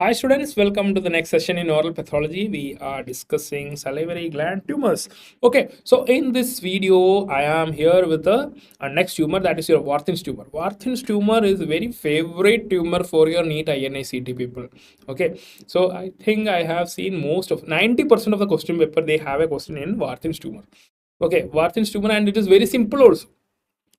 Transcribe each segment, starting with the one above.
Hi students, welcome to the next session in oral pathology. We are discussing salivary gland tumors. Okay, so in this video, I am here with the next tumor, that is your Warthin's tumor. Warthin's tumor is a very favorite tumor for your NEET INICT people. Okay, so I think I have seen most of 90% of the question paper, they have a question in Warthin's tumor. Okay, Warthin's tumor, and it is very simple also,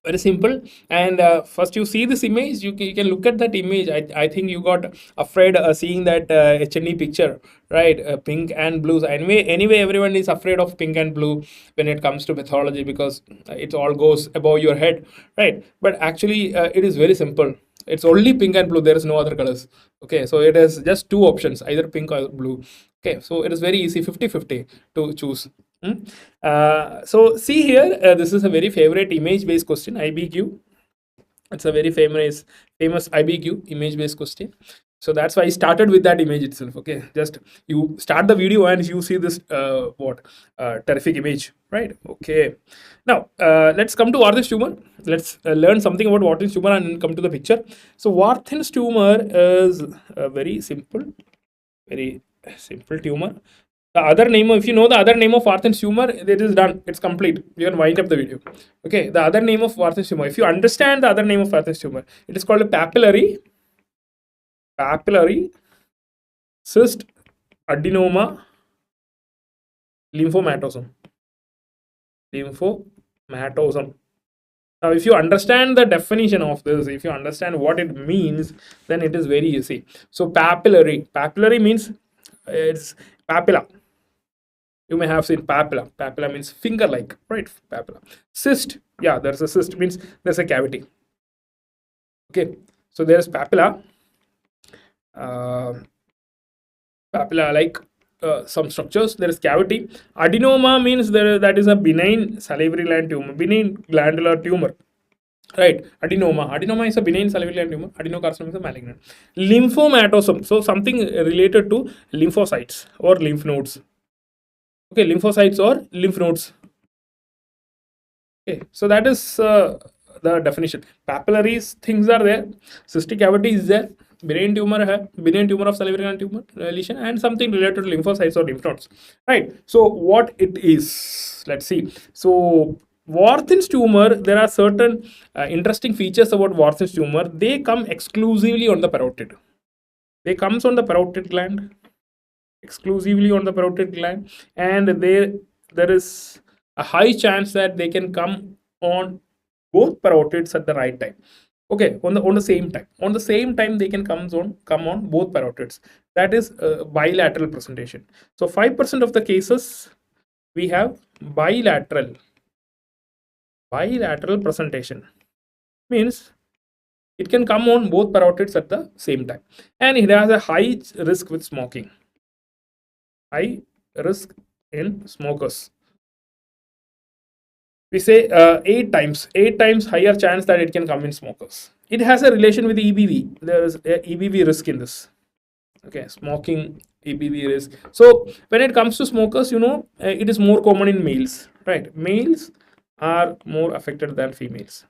very simple. And first you see this image, you can look at that image. I think you got afraid seeing that HND picture, right? Pink and blues. Anyway everyone is afraid of pink and blue when it comes to pathology, because it all goes above your head, right? But actually it is very simple. It's only pink and blue, there is no other colors. Okay, so it is just two options, either pink or blue. Okay, so it is very easy, 50-50 to choose. Hmm? So see here, this is a very favorite image based question, IBQ. It's a very famous IBQ, image based question. So that's why I started with that image itself. Okay, just you start the video and you see this terrific image, right? Okay, now let's come to Warthin's tumor. Let's learn something about Warthin's tumor and then come to the picture. So Warthin's tumor is a very simple tumor. The other name, if you know the other name of Warthin's tumor, it is done. It's complete. You can wind up the video. Okay, the other name of Warthin's tumor. If you understand the other name of Warthin's tumor, it is called a papillary cyst adenoma lymphomatosum. Lymphomatosum. Now, if you understand the definition of this, if you understand what it means, then it is very easy. So, papillary means it's papilla. You may have seen papilla. Papilla means finger like, right? Papilla. Cyst, yeah, there's a cyst, means there's a cavity. Okay, so there's papilla. Papilla like some structures, there is cavity. Adenoma means that is a benign salivary gland tumor, benign glandular tumor. Right, adenoma is a benign salivary gland tumor. Adenocarcinoma is a malignant. Lymphomatosum, so something related to lymphocytes or lymph nodes. Okay, lymphocytes or lymph nodes. Okay, so that is the definition. Papillaries things are there, cystic cavity is there, benign tumor of salivary gland tumor lesion, and something related to lymphocytes or lymph nodes. Right. So what it is, let's see. So Warthin's tumor, there are certain interesting features about Warthin's tumor. They come exclusively on the parotid. They comes on the parotid gland, exclusively on the parotid gland, and there is a high chance that they can come on both parotids at the right time. Okay, on the same time they can come on both parotids. That is bilateral presentation. So 5% of the cases we have bilateral presentation, means it can come on both parotids at the same time, and it has a high risk with smoking. High risk in smokers. We say 8 times higher chance that it can come in smokers. It has a relation with EBV. There is a EBV risk in this. Okay, smoking, EBV risk. So when it comes to smokers, it is more common in males, right? Males are more affected than females.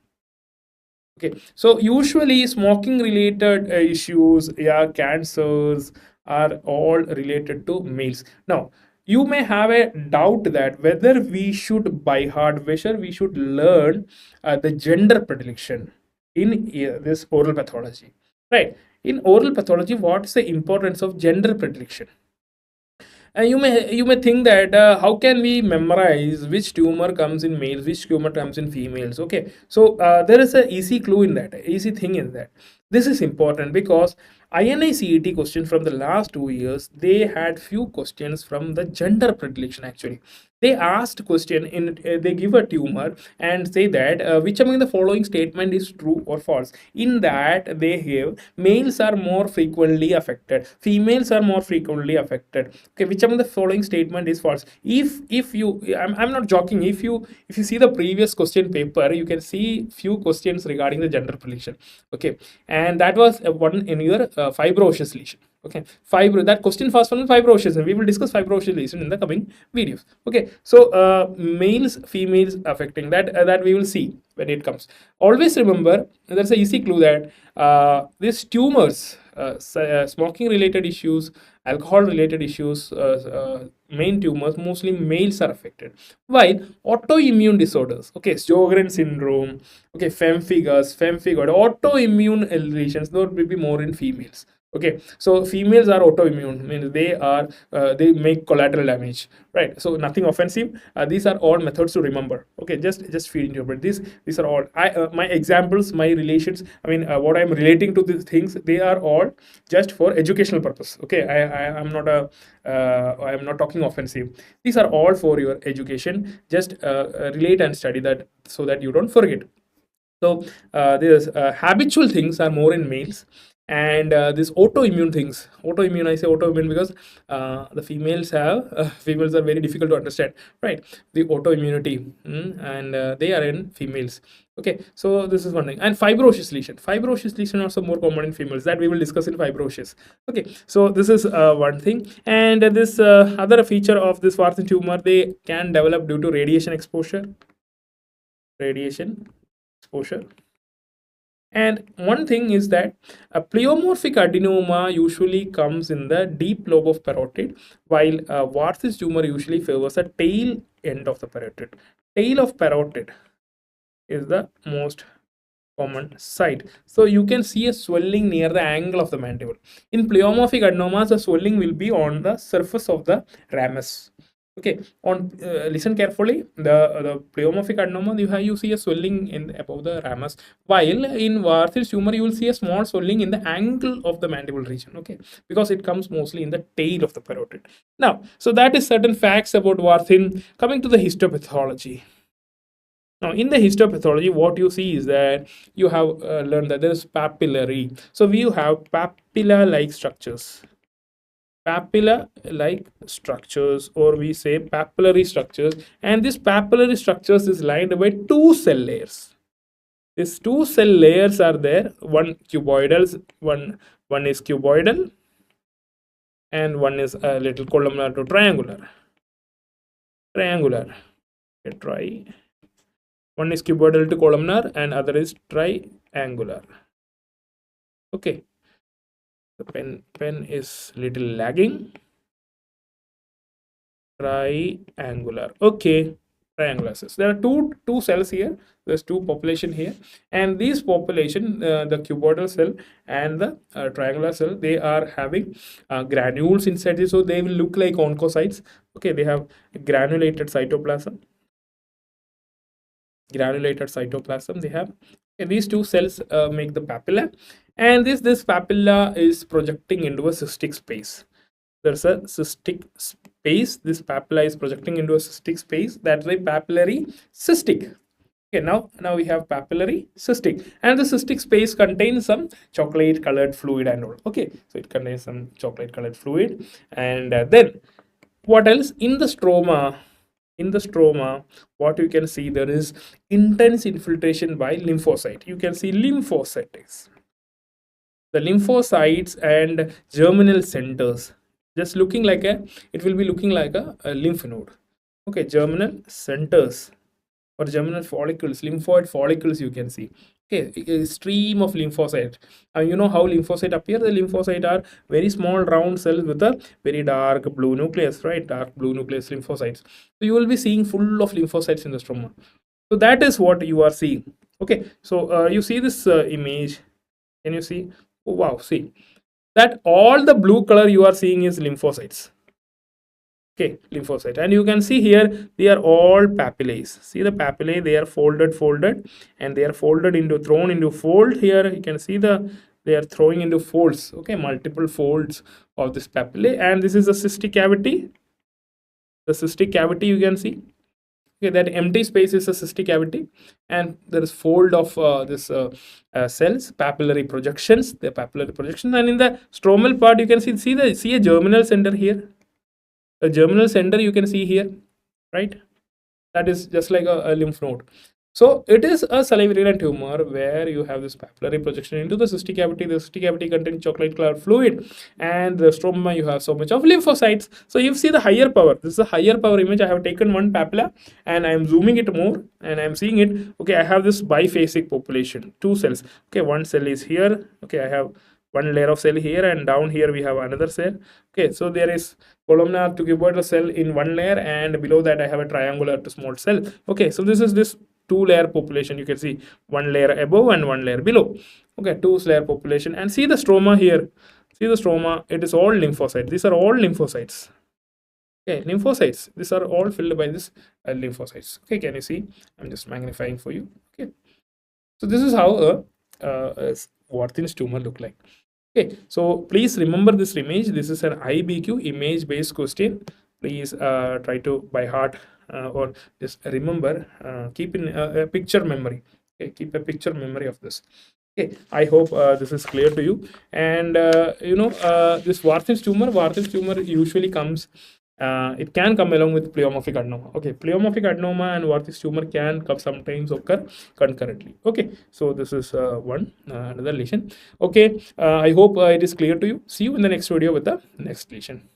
Okay, so usually smoking related issues, yeah, cancers are all related to males. Now, you may have a doubt that whether we should by heart, whether we should learn the gender predilection in this oral pathology, right? In oral pathology, what's the importance of gender predilection? And you may think that how can we memorize which tumor comes in males, which tumor comes in females? Okay, so there is a easy clue in that, easy thing in that. This is important because INICET question from the last 2 years, they had few questions from the gender predilection. Actually, they asked question in they give a tumor and say that which among the following statement is true or false. In that they give males are more frequently affected, females are more frequently affected. Okay, which among the following statement is false? If you, I'm not joking, if you see the previous question paper, you can see few questions regarding the gender predilection. Okay, and that was one in your fibrosis lesion. Okay, that question first one, fibrosis, and we will discuss fibrosis lesion in the coming videos. Okay, so males, females affecting that we will see when it comes. Always remember, there's a easy clue that these tumors, smoking related issues, alcohol related issues, main tumors, mostly males are affected. While autoimmune disorders, okay, Sjogren syndrome, okay, pemphigus, autoimmune lesions, those will be more in females. Okay, so females are autoimmune, means they are they make collateral damage, right? So nothing offensive. These are all methods to remember. Okay, just feed into your brain. These are all my examples, my relations. I mean, what I'm relating to these things, they are all just for educational purpose. Okay, I am not talking offensive. These are all for your education. Just relate and study that so that you don't forget. So there's habitual things are more in males, and this autoimmune things. Autoimmune, I say autoimmune because the females have females are very difficult to understand, right? The autoimmunity, and they are in females. Okay, so this is one thing. And fibrocious lesion also more common in females, that we will discuss in fibrocious. Okay, so this is one thing. And this other feature of this Warthin tumor, they can develop due to radiation exposure. Radiation exposure. And one thing is that a pleomorphic adenoma usually comes in the deep lobe of parotid, while Warthin's tumor usually favors the tail end of the parotid. Tail of parotid is the most common site. So you can see a swelling near the angle of the mandible. In pleomorphic adenomas, the swelling will be on the surface of the ramus. Okay, on listen carefully. The pleomorphic adenoma, you see a swelling in above the ramus, while in Warthin's tumor you will see a small swelling in the angle of the mandible region. Okay, because it comes mostly in the tail of the parotid. Now, so that is certain facts about Warthin. Coming to the histopathology. Now, in the histopathology, what you see is that you have learned that there is papillary. So we have papilla-like structures. Papilla-like structures, or we say papillary structures, and this papillary structures is lined by two cell layers. These two cell layers are there. One cuboidal, one is cuboidal, and one is a little columnar to triangular. Triangular. Try. One is cuboidal to columnar, and other is triangular. Okay. The pen is little lagging. Triangular. Okay, triangular cells. There are two cells here. There's two population here, and these population, the cuboidal cell and the triangular cell, they are having granules inside it, so they will look like oncocytes. Okay, they have granulated cytoplasm. They have, and these two cells make the papilla, and this papilla is projecting into a cystic space. There's a cystic space. This papilla is projecting into a cystic space. That's why papillary cystic. Okay, now we have papillary cystic, and the cystic space contains some chocolate colored fluid and all. Okay, so it contains some chocolate colored fluid, and then what else? In the stroma, what you can see, there is intense infiltration by lymphocyte. You can see lymphocytes, the lymphocytes and germinal centers, just looking like it will be looking like a lymph node. Okay, germinal centers or germinal follicles, lymphoid follicles, you can see. Okay, a stream of lymphocyte. You know how lymphocyte appear? The lymphocyte are very small round cells with a very dark blue nucleus, right? Dark blue nucleus lymphocytes. So you will be seeing full of lymphocytes in the stroma. So that is what you are seeing. Okay, so you see this image. Can you see? Oh, wow, see that all the blue color you are seeing is lymphocytes. Okay, lymphocyte, and you can see here they are all papillae. See the papillae, they are folded, and they are folded into, thrown into fold. Here you can see they are throwing into folds. Okay, multiple folds of this papillae, and this is a cystic cavity. The cystic cavity, you can see. Okay, that empty space is a cystic cavity, and there is fold of this cells, papillary projections, the papillary projection, and in the stromal part you can see a germinal center here. A germinal center you can see here, right? That is just like a lymph node. So it is a salivary gland tumor where you have this papillary projection into the cystic cavity. The cystic cavity contains chocolate colored fluid, and the stroma you have so much of lymphocytes. So you see the higher power. This is a higher power image. I have taken one papilla and I am zooming it more, and I am seeing it. Okay, I have this biphasic population, two cells. Okay, one cell is here. Okay, I have one layer of cell here, and down here we have another cell. Okay, so there is columnar to cuboidal cell in one layer, and below that I have a triangular to small cell. Okay, so this is this two layer population. You can see one layer above and one layer below. Okay, two layer population, and see the stroma here. See the stroma, it is all lymphocytes. These are all lymphocytes. Okay, lymphocytes, these are all filled by this lymphocytes. Okay, can you see? I'm just magnifying for you. Okay, so this is how a Warthin's tumor look like. Okay, so please remember this image. This is an IBQ image based question. Please try to by heart or just remember, keep in a picture memory. Okay, keep a picture memory of this. Okay, I hope this is clear to you. And this Warthin's tumor usually comes, it can come along with pleomorphic adenoma. Okay, pleomorphic adenoma and Warthin's tumor can come sometimes occur concurrently. Okay, so this is another lesion. Okay, I hope it is clear to you. See you in the next video with the next lesion.